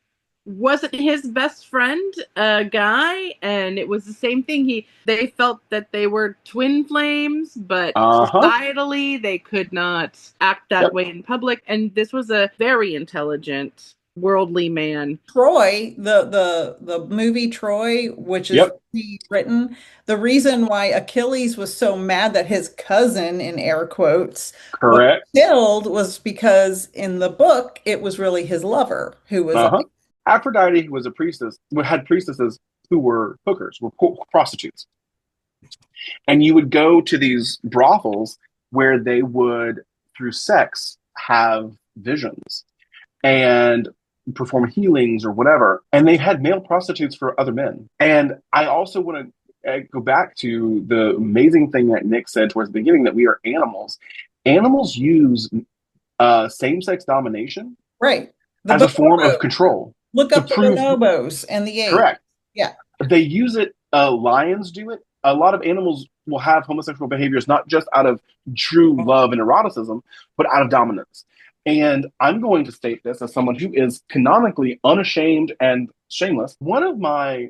wasn't his best friend a guy? And it was the same thing. They felt that they were twin flames, but societally they could not act that way in public. And this was a very intelligent, worldly man. Troy, the movie Troy, which is written, the reason why Achilles was so mad that his cousin, in air quotes, was killed was because in the book it was really his lover who was like, Aphrodite was a priestess, had priestesses who were hookers, were prostitutes. And you would go to these brothels where they would, through sex, have visions and perform healings or whatever. And they had male prostitutes for other men. And I also want to go back to the amazing thing that Nick said towards the beginning, that we are animals. Animals use same-sex domination as a form of control. Look up the bonobos and the apes. Correct. Yeah. They use it. Lions do it. A lot of animals will have homosexual behaviors, not just out of true love and eroticism, but out of dominance. And I'm going to state this as someone who is canonically unashamed and shameless. One of my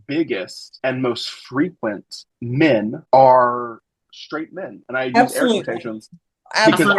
biggest and most frequent men are straight men. And I use air quotations because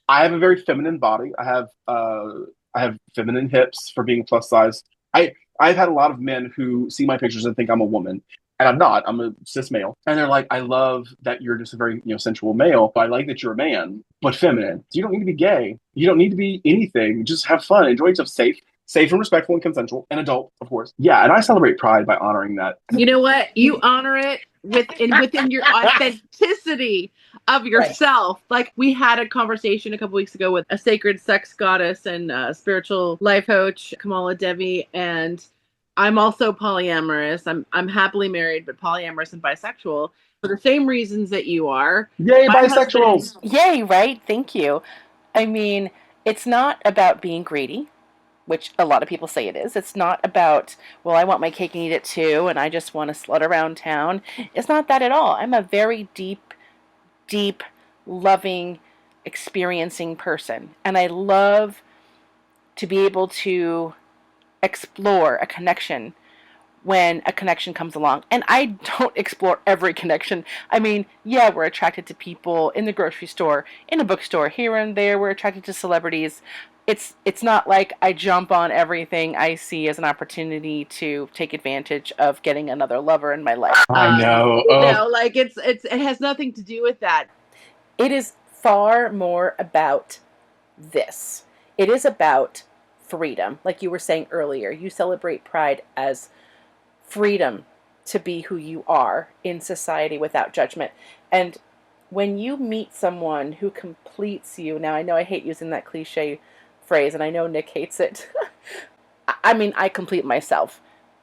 I have a very feminine body. I have feminine hips for being plus size. I've had a lot of men who see my pictures and think I'm a woman, and I'm not. I'm a cis male, and they're like, "I love that you're just a very sensual male. I like that you're a man, but feminine. You don't need to be gay. You don't need to be anything. Just have fun, enjoy yourself, safe and respectful and consensual, and adult, of course. Yeah, and I celebrate Pride by honoring that. You know what? You honor it within your authenticity of yourself. Like, we had a conversation a couple weeks ago with a sacred sex goddess and spiritual life coach, Kamala Devi, and I'm also polyamorous. I'm happily married, but polyamorous and bisexual for the same reasons that you are. Yay, bisexuals! Yay, right? Thank you. I mean, it's not about being greedy, which a lot of people say it is. It's not about, well, I want my cake and eat it too, and I just want to slut around town. It's not that at all. I'm a very deep, loving, experiencing person. And I love to be able to explore a connection when a connection comes along. And I don't explore every connection. I mean, yeah, we're attracted to people in the grocery store, in a bookstore, here and there. We're attracted to celebrities. It's not like I jump on everything I see as an opportunity to take advantage of getting another lover in my life. I know. Like it has nothing to do with that. It is far more about this. It is about freedom. Like you were saying earlier, you celebrate Pride as freedom to be who you are in society without judgment. And when you meet someone who completes you, now I know I hate using that cliche phrase, and I know Nick hates it. I mean, I complete myself,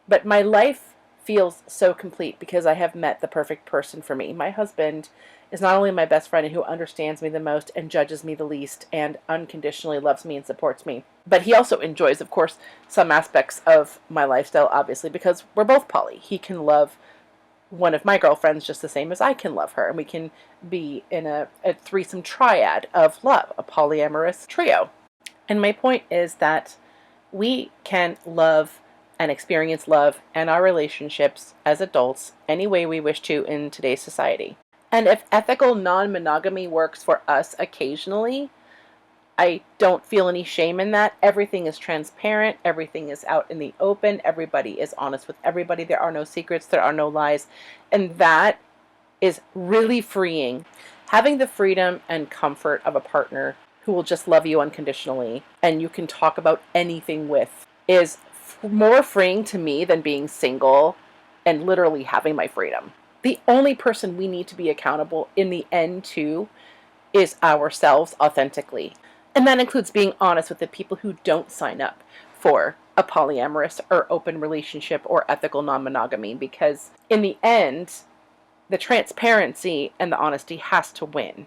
but my life feels so complete because I have met the perfect person for me. My husband is not only my best friend and who understands me the most and judges me the least and unconditionally loves me and supports me, but he also enjoys, of course, some aspects of my lifestyle, obviously, because we're both poly. He can love one of my girlfriends just the same as I can love her, and we can be in a threesome triad of love, a polyamorous trio. And my point is that we can love and experience love and our relationships as adults any way we wish to in today's society. And if ethical non-monogamy works for us occasionally, I don't feel any shame in that. Everything is transparent. Everything is out in the open. Everybody is honest with everybody. There are no secrets. There are no lies. And that is really freeing. Having the freedom and comfort of a partner who will just love you unconditionally and you can talk about anything with is more freeing to me than being single and literally having my freedom. The only person we need to be accountable in the end to is ourselves authentically. And that includes being honest with the people who don't sign up for a polyamorous or open relationship or ethical non-monogamy, because in the end, the transparency and the honesty has to win,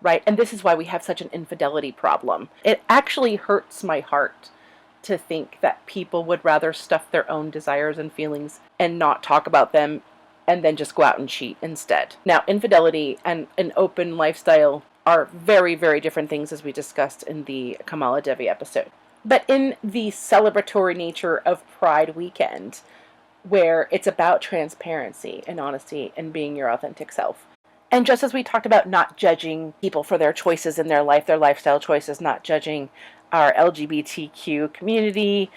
right? And this is why we have such an infidelity problem. It actually hurts my heart to think that people would rather stuff their own desires and feelings and not talk about them and then just go out and cheat instead. Now, infidelity and an open lifestyle are very, very different things, as we discussed in the Kamala Devi episode. But in the celebratory nature of Pride weekend, where it's about transparency and honesty and being your authentic self. And just as we talked about not judging people for their choices in their life, their lifestyle choices, not judging our LGBTQ community,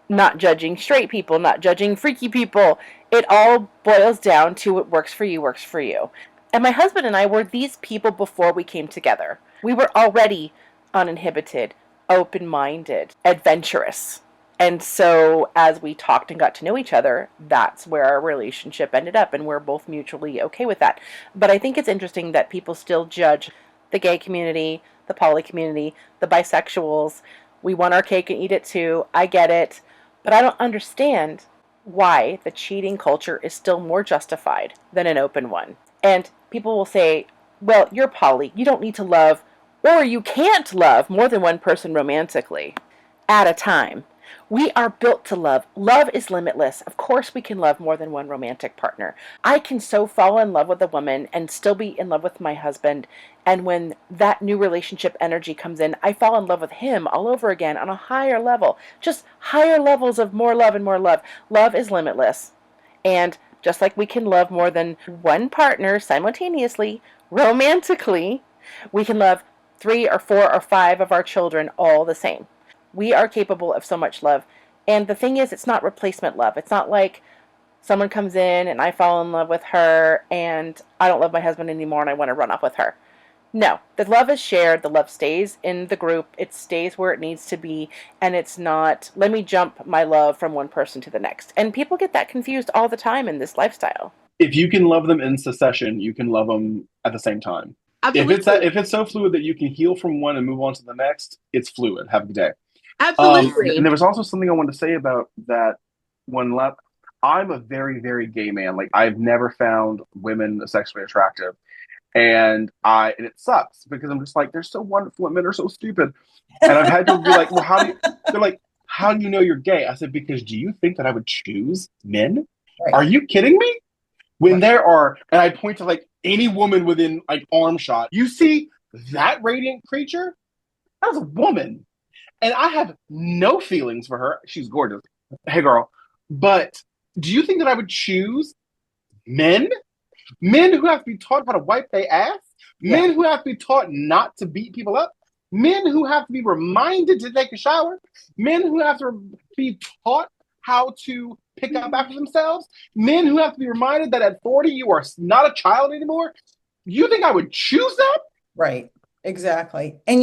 not judging straight people, not judging freaky people, it all boils down to what works for you works for you. And my husband and I were these people before we came together. We were already uninhibited, open-minded, adventurous. And so as we talked and got to know each other, that's where our relationship ended up, and we're both mutually okay with that. But I think it's interesting that people still judge the gay community, the poly community, the bisexuals. We want our cake and eat it too. I get it. But I don't understand why the cheating culture is still more justified than an open one. And people will say, well, you're poly. You don't need to love, or you can't love more than one person romantically at a time. We are built to love. Love is limitless. Of course we can love more than one romantic partner. I can so fall in love with a woman and still be in love with my husband. And when that new relationship energy comes in, I fall in love with him all over again on a higher level. Just higher levels of more love and more love. Love is limitless. And just like we can love more than one partner simultaneously, romantically, we can love 3 or 4 or 5 of our children all the same. We are capable of so much love. And the thing is, it's not replacement love. It's not like someone comes in and I fall in love with her and I don't love my husband anymore and I want to run off with her. No, the love is shared. The love stays in the group. It stays where it needs to be. And it's not, let me jump my love from one person to the next. And people get that confused all the time in this lifestyle. If you can love them in succession, you can love them at the same time. Absolutely. If it's so fluid that you can heal from one and move on to the next, it's fluid. Have a good day. Absolutely. And there was also something I wanted to say about that. I'm a very, very gay man. Like, I've never found women sexually attractive. And it sucks because I'm just like, they're so wonderful and men are so stupid. And I've had people be like, well, how do you know you're gay? I said, because do you think that I would choose men? Right. Are you kidding me? When there are, and I point to like any woman within like arm shot, you see that radiant creature? That was a woman. And I have no feelings for her. She's gorgeous. Hey, girl. But do you think that I would choose men? Men who have to be taught how to wipe their ass? Men who have to be taught not to beat people up? men who have to be reminded to take a shower, men who have to be taught how to pick up after themselves, men who have to be reminded that at 40 you are not a child anymore. You think I would choose that? Right. Exactly. And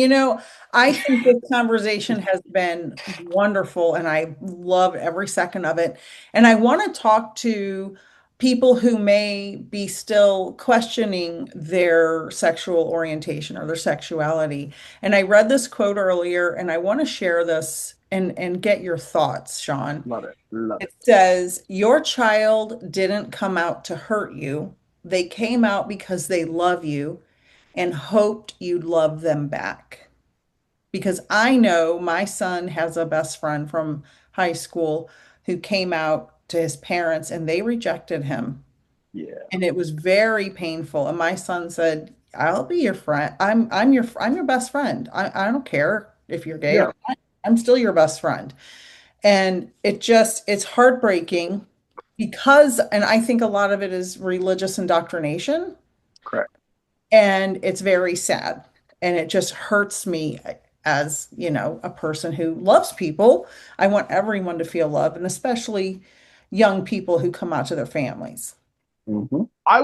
I think this conversation has been wonderful and I love every second of it. And I want to talk to people who may be still questioning their sexual orientation or their sexuality. And I read this quote earlier and I want to share this and get your thoughts, Sean. Love it. Love It it. says, "Your child didn't come out to hurt you. They came out because they love you and hoped you'd love them back." Because I know my son has a best friend from high school who came out to his parents and they rejected him. Yeah. And it was very painful. And my son said, "I'll be your friend. I'm your best friend. I don't care if you're gay Yeah. or not. I'm still your best friend." And it's heartbreaking because, and I think a lot of it is religious indoctrination. Correct. And it's very sad. And it just hurts me as, a person who loves people. I want everyone to feel love, and especially young people who come out to their families. Mm-hmm. I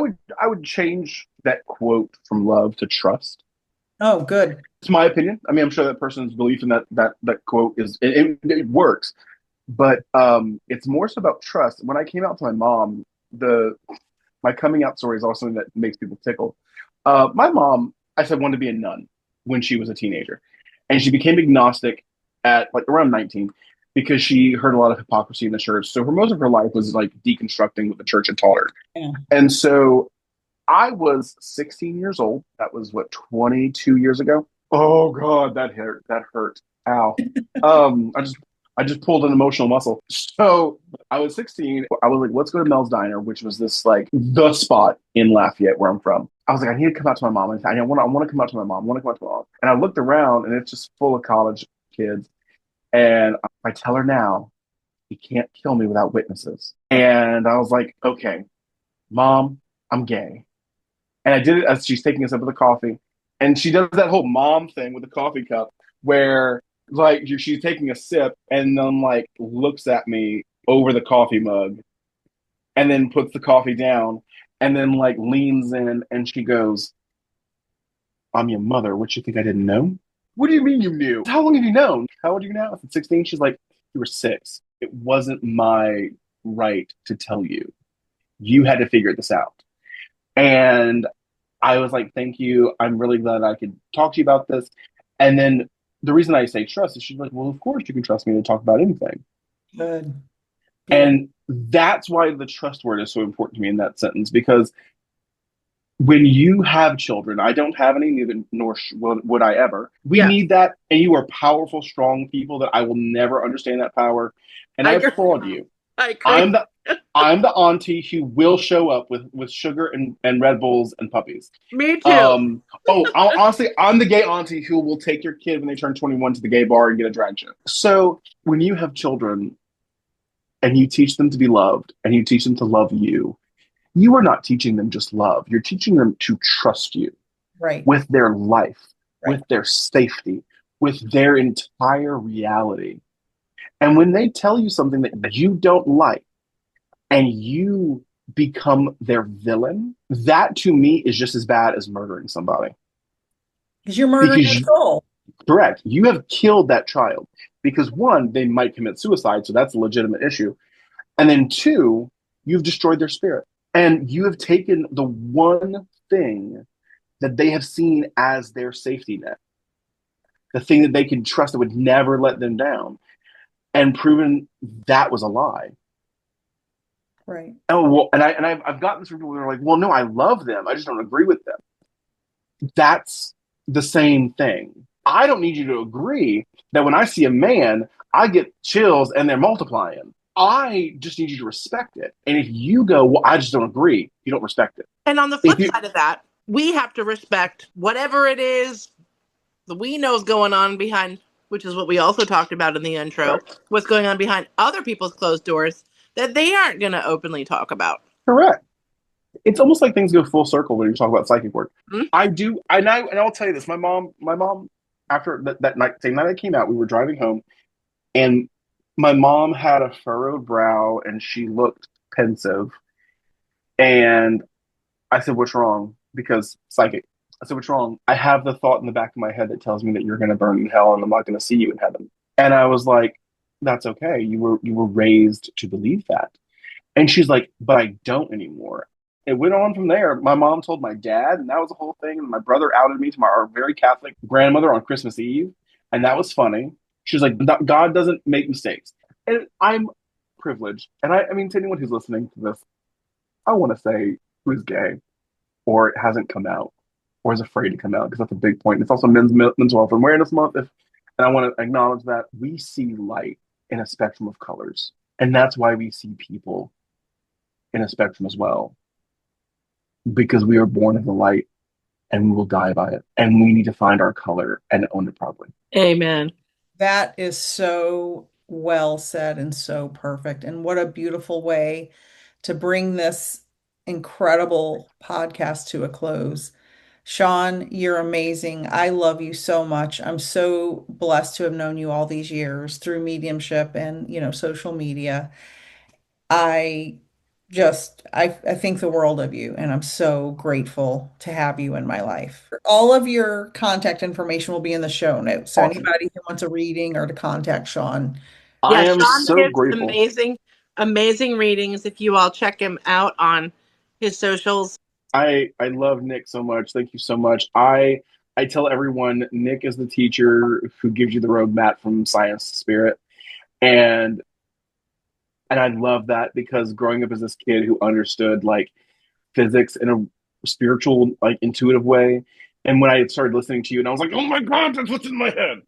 would change that quote from love to trust. Oh, good. It's my opinion. I mean, I'm sure that person's belief in that quote is it works, but it's more so about trust. When I came out to my mom, my coming out story is also something that makes people tickle. My mom, I said, wanted to be a nun when she was a teenager, and she became agnostic at like around 19 because she heard a lot of hypocrisy in the church. So for most of her life was like deconstructing what the church had taught her. Yeah. And so I was 16 years old. That was what, 22 years ago. Oh God, that hurt. That hurt. Ow. I just pulled an emotional muscle. So I was 16. I was like, let's go to Mel's Diner, which was this like the spot in Lafayette where I'm from. I was like, I need to come out to my mom. I want to come out to my mom. I want to come out to my mom. And I looked around and it's just full of college kids. And I tell her now, you can't kill me without witnesses. And I was like, okay, mom, I'm gay. And I did it as she's taking a sip of the coffee. And she does that whole mom thing with the coffee cup where like she's taking a sip and then like looks at me over the coffee mug and then puts the coffee down and then like leans in and she goes, I'm your mother. What, you think I didn't know? What do you mean you knew? How long have you known? How old are you now? I said 16. She's like, you were 6. It wasn't my right to tell you. You had to figure this out. And I was like, thank you. I'm really glad I could talk to you about this. And then the reason I say trust is she's like, well, of course you can trust me to talk about anything. Good. And that's why the trust word is so important to me in that sentence, because when you have children, I don't have any, neither nor would I ever. We need that, and you are powerful, strong people that I will never understand that power, and I applaud you. I agree. I'm the auntie who will show up with sugar and Red Bulls and puppies. Me too. Honestly, I'm the gay auntie who will take your kid when they turn 21 to the gay bar and get a drag show. So when you have children and you teach them to be loved and you teach them to love you, you are not teaching them just love. You're teaching them to trust you, Right. with their life, Right. with their safety, with their entire reality. And when they tell you something that you don't like and you become their villain, that to me is just as bad as murdering somebody. Because you're murdering your soul. Correct. You have killed that child because 1, they might commit suicide, so that's a legitimate issue. And then 2, you've destroyed their spirit. And you have taken the one thing that they have seen as their safety net, the thing that they can trust that would never let them down, and proven that was a lie. Right. Oh, well, and I've gotten this from people who are like, well, no, I love them. I just don't agree with them. That's the same thing. I don't need you to agree that when I see a man, I get chills and they're multiplying. I just need you to respect it. And if you go, well, I just don't agree, you don't respect it. And on the flip side of that, we have to respect whatever it is that we know is going on behind, which is what we also talked about in the intro, what's going on behind other people's closed doors that they aren't going to openly talk about. Correct. It's almost like things go full circle when you talk about psychic work. Mm-hmm. I do, and I'll tell you this. My mom after that night, same night I came out, we were driving home, and my mom had a furrowed brow and she looked pensive. And I said, "What's wrong?" Because psychic. I said, "What's wrong?" "I have the thought in the back of my head that tells me that you're going to burn in hell and I'm not going to see you in heaven." And I was like, "That's okay. You were raised to believe that." And she's like, "But I don't anymore." It went on from there. My mom told my dad, and that was the whole thing. And my brother outed me to our very Catholic grandmother on Christmas Eve, and that was funny. She was like, "God doesn't make mistakes," and I'm privileged. And I mean, to anyone who's listening to this, I want to say who's gay or it hasn't come out or is afraid to come out, because that's a big point. It's also mental health awareness month. And I want to acknowledge that we see light in a spectrum of colors, and that's why we see people in a spectrum as well, because we are born in the light and we will die by it, and we need to find our color and own it properly. Amen. That is so well said and so perfect. And what a beautiful way to bring this incredible podcast to a close. Sean, you're amazing. I love you so much. I'm so blessed to have known you all these years through mediumship and, social media. I I think the world of you, and I'm so grateful to have you in my life. All of your contact information will be in the show notes. So Awesome. anybody who wants a reading or to contact Sean. I Yeah, am Sean so gives grateful. amazing readings. If you all check him out on his socials. I love Nick so much. Thank you so much. I tell everyone Nick is the teacher who gives you the roadmap from science to spirit. And I love that, because growing up as this kid who understood like physics in a spiritual, like intuitive way, and when I started listening to you, and I was like, "Oh my God, that's what's in my head."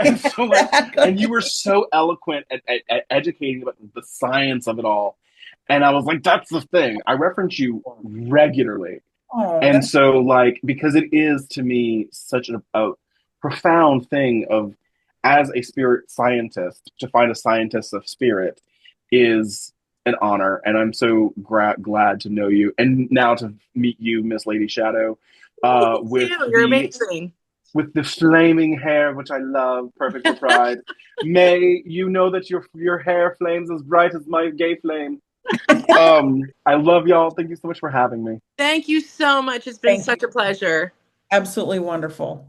And so like, and you were so eloquent at educating about the science of it all. And I was like, "That's the thing." I reference you regularly. Oh, And so, like, because it is to me such a profound thing of, as a spirit scientist, to find a scientist of spirit is an honor. And I'm so glad to know you. And now to meet you, Miss Lady Shadowe, with You're amazing. with the flaming hair, which I love, perfect for Pride. May you know that your hair flames as bright as my gay flame. I love y'all. Thank you so much for having me. Thank you so much. It's been such a pleasure. Absolutely wonderful.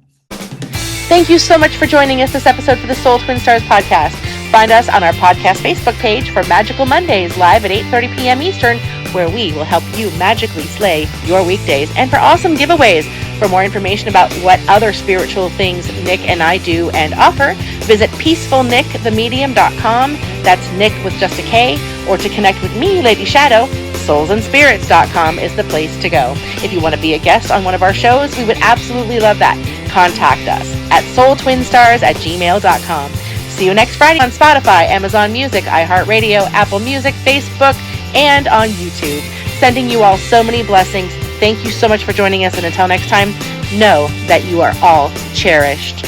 Thank you so much for joining us this episode for the Soul Twin Stars podcast. Find us on our podcast Facebook page for Magical Mondays live at 8:30 p.m. Eastern, where we will help you magically slay your weekdays, and for awesome giveaways. For more information about what other spiritual things Nick and I do and offer, visit peacefulnickthemedium.com. That's Nick with just a K. Or to connect with me, Lady Shadowe, soulsandspirits.com is the place to go. If you want to be a guest on one of our shows, we would absolutely love that. Contact us at soultwinstars@gmail.com. See you next Friday on Spotify, Amazon Music, iHeartRadio, Apple Music, Facebook, and on YouTube. Sending you all so many blessings. Thank you so much for joining us, and until next time, know that you are all cherished.